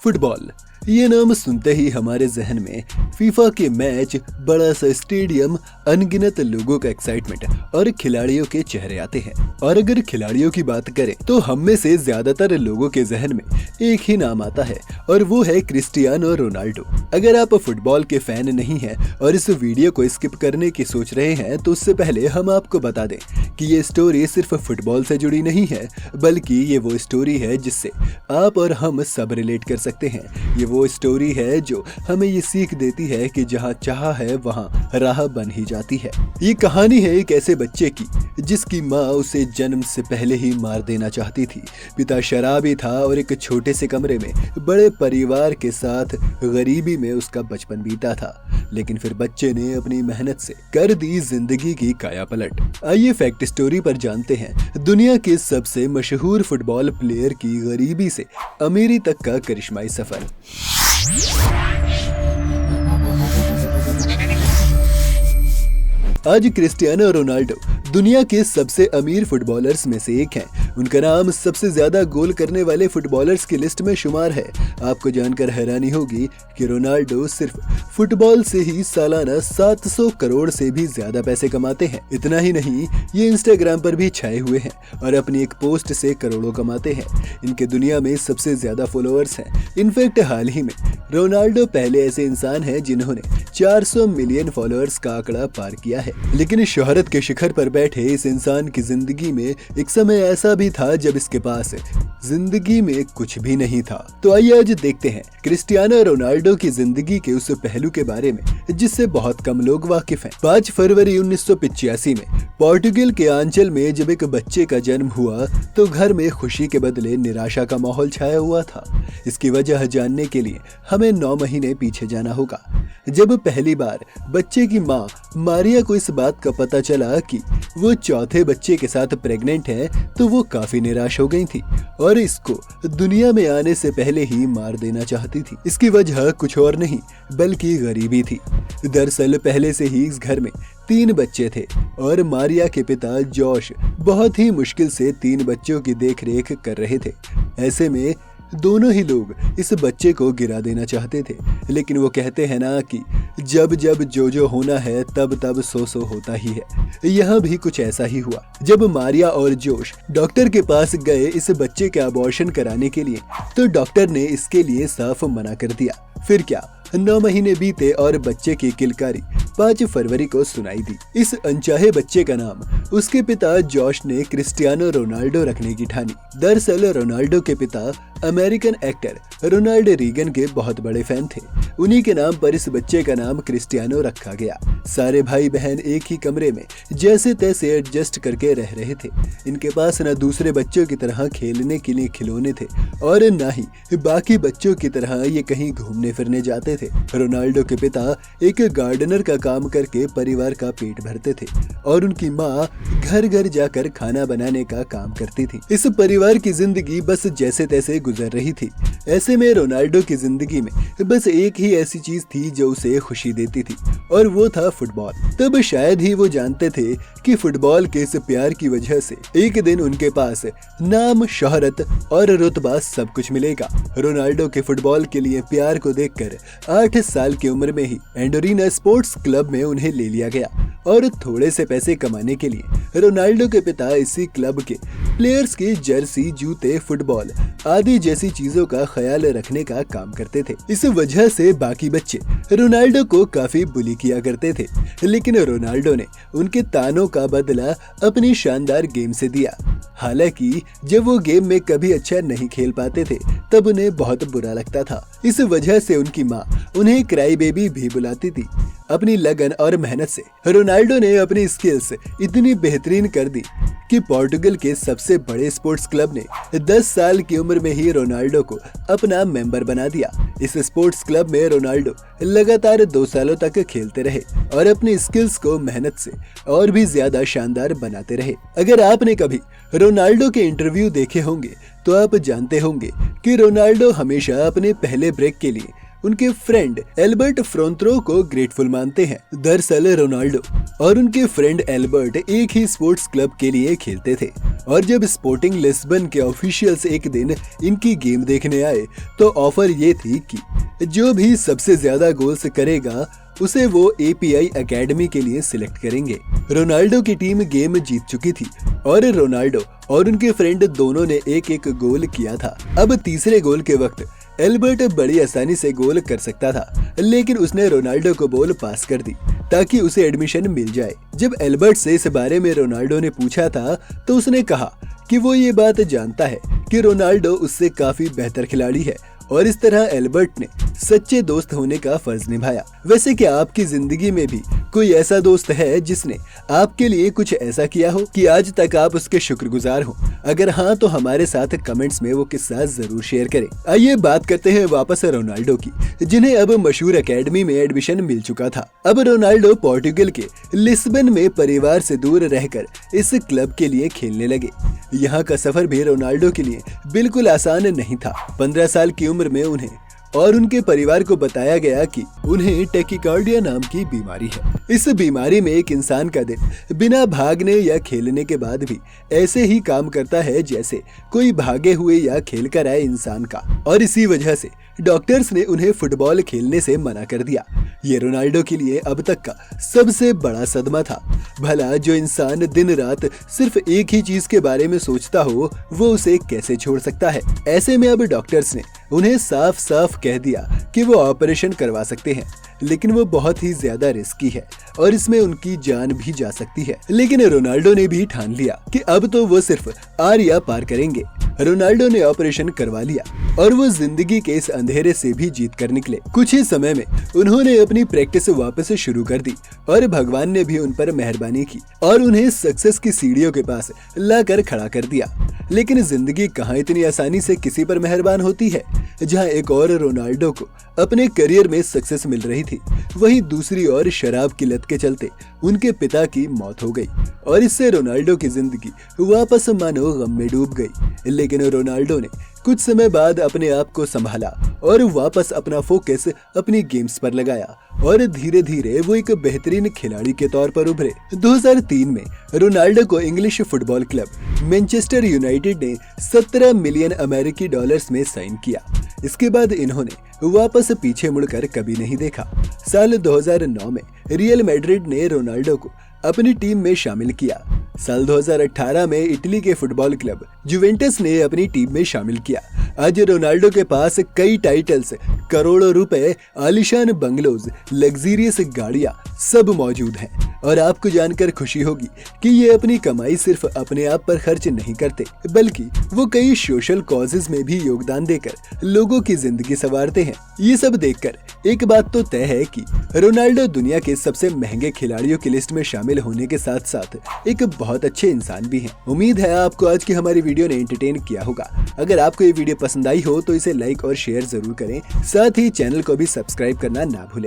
Football, ये नाम सुनते ही हमारे जहन में फीफा के मैच, बड़ा सा स्टेडियम, अनगिनत लोगों का एक्साइटमेंट और खिलाड़ियों के चेहरे आते हैं। और अगर खिलाड़ियों की बात करें तो हम में से ज्यादातर लोगों के जहन में एक ही नाम आता है और वो है क्रिस्टियानो रोनाल्डो। अगर आप फुटबॉल के फैन नहीं हैं और इस वीडियो को स्किप करने की सोच रहे हैं तो उससे पहले हम आपको बता दें कि ये स्टोरी सिर्फ फुटबॉल से जुड़ी नहीं है, बल्कि ये वो स्टोरी है जिससे आप और हम सब रिलेट कर सकते हैं। ये वो स्टोरी है जो हमें ये सीख देती है कि जहाँ चाह है वहाँ राह बन ही जाती है। ये कहानी है एक ऐसे बच्चे की जिसकी माँ उसे जन्म से पहले ही मार देना चाहती थी। पिता शराबी था और एक छोटे से कमरे में बड़े परिवार के साथ गरीबी में उसका बचपन बीता था। लेकिन फिर बच्चे ने अपनी मेहनत से कर दी जिंदगी की काया पलट। आइए फैक्ट स्टोरी पर जानते हैं दुनिया के सबसे मशहूर फुटबॉल प्लेयर की गरीबी से अमीरी तक का करिश्माई सफर। आज क्रिस्टियानो रोनाल्डो दुनिया के सबसे अमीर फुटबॉलर्स में से एक हैं। उनका नाम सबसे ज्यादा गोल करने वाले फुटबॉलर्स की लिस्ट में शुमार है। आपको जानकर हैरानी होगी कि रोनाल्डो सिर्फ फुटबॉल से ही सालाना 700 करोड़ से भी ज्यादा पैसे कमाते हैं। इतना ही नहीं, ये इंस्टाग्राम पर भी छाए हुए हैं और अपनी एक पोस्ट से करोड़ों कमाते हैं। इनके दुनिया में सबसे ज्यादा फॉलोअर्स हैं। इनफैक्ट हाल ही में रोनाल्डो पहले ऐसे इंसान हैं जिन्होंने 400 मिलियन फॉलोअर्स का आंकड़ा पार किया है। लेकिन शोहरत के शिखर पर बैठे इस इंसान की जिंदगी में एक समय ऐसा भी था जब इसके पास जिंदगी में कुछ भी नहीं था। तो आइए आज देखते हैं क्रिस्टियानो रोनाल्डो की जिंदगी के उस पहलू के बारे में जिससे बहुत कम लोग वाकिफ हैं। 5 फरवरी 1985 में पोर्टुगल के आंचल में जब एक बच्चे का जन्म हुआ तो घर में खुशी के बदले निराशा का माहौल छाया हुआ था। इसकी वजह जानने के लिए हमें 9 महीने पीछे जाना होगा। जब पहली बार बच्चे की माँ मारिया को इस बात का पता चला कि वो चौथे बच्चे के साथ प्रेग्नेंट है तो वो काफी निराश हो गई थी और इसको दुनिया में आने से पहले ही मार देना चाहती थी। इसकी वजह कुछ और नहीं बल्कि गरीबी थी। दरअसल पहले से ही इस घर में 3 बच्चे थे और मारिया के पिता जॉश बहुत ही मुश्किल से 3 बच्चों की देखरेख कर रहे थे। ऐसे में दोनों ही लोग इस बच्चे को गिरा देना चाहते थे। लेकिन वो कहते हैं ना कि जब जब जो होना है तब तब सो होता ही है। यहाँ भी कुछ ऐसा ही हुआ। जब मारिया और जोश डॉक्टर के पास गए इस बच्चे का अबॉर्शन कराने के लिए तो डॉक्टर ने इसके लिए साफ मना कर दिया। फिर क्या, 9 महीने बीते और बच्चे की किलकारी 5 फरवरी को सुनाई दी। इस अनचाहे बच्चे का नाम उसके पिता जॉश ने क्रिस्टियानो रोनाल्डो रखने की ठानी। दरअसल रोनाल्डो के पिता अमेरिकन एक्टर रोनाल्ड रीगन के बहुत बड़े फैन थे। उन्हीं के नाम पर इस बच्चे का नाम क्रिस्टियानो रखा गया। सारे भाई बहन एक ही कमरे में जैसे तैसे एडजस्ट करके रह रहे थे। इनके पास न दूसरे बच्चों की तरह खेलने के लिए खिलौने थे और न ही बाकी बच्चों की तरह ये कहीं घूमने फिरने जाते थे। रोनाल्डो के पिता एक गार्डनर का काम करके परिवार का पेट भरते थे और उनकी माँ घर घर जाकर खाना बनाने का काम करती थी। इस परिवार की जिंदगी बस जैसे तैसे गुजर रही थी। ऐसे में रोनाल्डो की जिंदगी में बस एक ही ऐसी चीज थी जो उसे खुशी देती थी और वो था फुटबॉल। तब शायद ही वो जानते थे कि फुटबॉल के इस प्यार की वजह से एक दिन उनके पास नाम, शोहरत और रुतबा सब कुछ मिलेगा। रोनाल्डो के फुटबॉल के लिए प्यार को देखकर 8 साल की उम्र में ही एंडोरिना स्पोर्ट्स क्लब में उन्हें ले लिया गया और थोड़े से पैसे कमाने के लिए रोनाल्डो के पिता इसी क्लब के प्लेयर्स की जर्सी, जूते, फुटबॉल आदि जैसी चीजों का ख्याल रखने का काम करते थे। इस वजह से बाकी बच्चे रोनाल्डो को काफी बुली किया करते थे। लेकिन रोनाल्डो ने उनके तानों का बदला अपनी शानदार गेम से दिया। हालांकि जब वो गेम में कभी अच्छा नहीं खेल पाते थे तब उन्हें बहुत बुरा लगता था। इस वजह से उनकी माँ उन्हें क्राई बेबी भी बुलाती थी। अपनी लगन और मेहनत से रोनाल्डो ने अपनी स्किल्स इतनी बेहतरीन कर दी कि पोर्टुगल के सबसे बड़े स्पोर्ट्स क्लब ने 10 साल की उम्र में ही रोनाल्डो को अपना मेंबर बना दिया। इस स्पोर्ट्स क्लब में रोनाल्डो लगातार 2 सालों तक खेलते रहे और अपनी स्किल्स को मेहनत से और भी ज्यादा शानदार बनाते रहे। अगर आपने कभी रोनाल्डो के इंटरव्यू देखे होंगे तो आप जानते होंगे कि रोनाल्डो हमेशा अपने पहले ब्रेक के लिए उनके फ्रेंड एल्बर्ट फ्रोंत्रो को ग्रेटफुल मानते हैं। दरअसल रोनाल्डो और उनके फ्रेंड एल्बर्ट एक ही स्पोर्ट्स क्लब के लिए खेलते थे और जब स्पोर्टिंग लिस्बन के ऑफिशियल्स एक दिन इनकी गेम देखने आए तो ऑफर ये थी कि जो भी सबसे ज्यादा गोल्स करेगा उसे वो API एकेडमी के लिए सिलेक्ट करेंगे। रोनाल्डो की टीम गेम जीत चुकी थी और रोनाल्डो और उनके फ्रेंड दोनों ने एक एक गोल किया था। अब तीसरे गोल के वक्त एल्बर्ट बड़ी आसानी से गोल कर सकता था, लेकिन उसने रोनाल्डो को बॉल पास कर दी ताकि उसे एडमिशन मिल जाए। जब एल्बर्ट से इस बारे में रोनाल्डो ने पूछा था तो उसने कहा कि वो ये बात जानता है कि रोनाल्डो उससे काफी बेहतर खिलाड़ी है और इस तरह एल्बर्ट ने सच्चे दोस्त होने का फर्ज निभाया। वैसे क्या आपकी जिंदगी में भी कोई ऐसा दोस्त है जिसने आपके लिए कुछ ऐसा किया हो कि आज तक आप उसके शुक्रगुजार हो? अगर हाँ तो हमारे साथ कमेंट्स में वो किस्सा जरूर शेयर करें। आइए बात करते हैं वापस रोनाल्डो की, जिन्हें अब मशहूर एकेडमी में एडमिशन मिल चुका था। अब रोनाल्डो पोर्टुगल के लिस्बन में परिवार से दूर रहकर इस क्लब के लिए खेलने लगे। यहाँ का सफर भी रोनाल्डो के लिए बिल्कुल आसान नहीं था। 15 साल की उम्र में उन्हें और उनके परिवार को बताया गया कि उन्हें टैकीकार्डिया नाम की बीमारी है। इस बीमारी में एक इंसान का दिल बिना भागने या खेलने के बाद भी ऐसे ही काम करता है जैसे कोई भागे हुए या खेल कर आए इंसान का, और इसी वजह से डॉक्टर्स ने उन्हें फुटबॉल खेलने से मना कर दिया। ये रोनाल्डो के लिए अब तक का सबसे बड़ा सदमा था। भला जो इंसान दिन रात सिर्फ एक ही चीज के बारे में सोचता हो वो उसे कैसे छोड़ सकता है। ऐसे में अब डॉक्टर्स ने उन्हें साफ साफ कह दिया कि वो ऑपरेशन करवा सकते हैं, लेकिन वो बहुत ही ज्यादा रिस्की है और इसमें उनकी जान भी जा सकती है। लेकिन रोनाल्डो ने भी ठान लिया कि अब तो वो सिर्फ आर या पार करेंगे। रोनाल्डो ने ऑपरेशन करवा लिया और वो जिंदगी के इस अंधेरे से भी जीत कर निकले। कुछ ही समय में उन्होंने अपनी प्रैक्टिस वापस शुरू कर दी और भगवान ने भी उन पर मेहरबानी की और उन्हें सक्सेस की सीढ़ियों के पास लाकर खड़ा कर दिया। लेकिन जिंदगी कहाँ इतनी आसानी से किसी पर मेहरबान होती है। जहाँ एक और रोनाल्डो को अपने करियर में सक्सेस मिल रही थी, वहीं दूसरी ओर शराब की लत के चलते उनके पिता की मौत हो गई और इससे रोनाल्डो की जिंदगी वापस मानो गम में डूब गई। लेकिन रोनाल्डो ने कुछ समय बाद अपने आप को संभाला और वापस अपना फोकस अपनी गेम्स पर लगाया और धीरे धीरे वो एक बेहतरीन खिलाड़ी के तौर पर उभरे। 2003 में रोनाल्डो को English football club Manchester United ने 17 मिलियन अमेरिकी डॉलर्स में साइन किया। इसके बाद इन्होंने वापस पीछे मुड़कर कभी नहीं देखा। साल 2009 में रियल मैड्रिड ने रोनाल्डो को अपनी टीम में शामिल किया। साल 2018 में इटली के फुटबॉल क्लब जुवेंटस ने अपनी टीम में शामिल किया। आज रोनाल्डो के पास कई टाइटल्स, करोड़ों रुपए, आलीशान बंगलोज, लग्जरियस गाड़ियां सब मौजूद हैं और आपको जानकर खुशी होगी कि ये अपनी कमाई सिर्फ अपने आप पर खर्च नहीं करते, बल्कि वो कई सोशल कॉजेज में भी योगदान देकर लोगों की जिंदगी संवारते हैं। ये सब देखकर एक बात तो तय है कि रोनाल्डो दुनिया के सबसे महंगे खिलाड़ियों की लिस्ट में शामिल होने के साथ साथ एक बहुत अच्छे इंसान भी हैं। उम्मीद है आपको आज की हमारी वीडियो ने एंटरटेन किया होगा। अगर आपको ये वीडियो पसंद आई हो तो इसे लाइक और शेयर जरूर करें। साथ ही चैनल को भी सब्सक्राइब करना ना भूलें।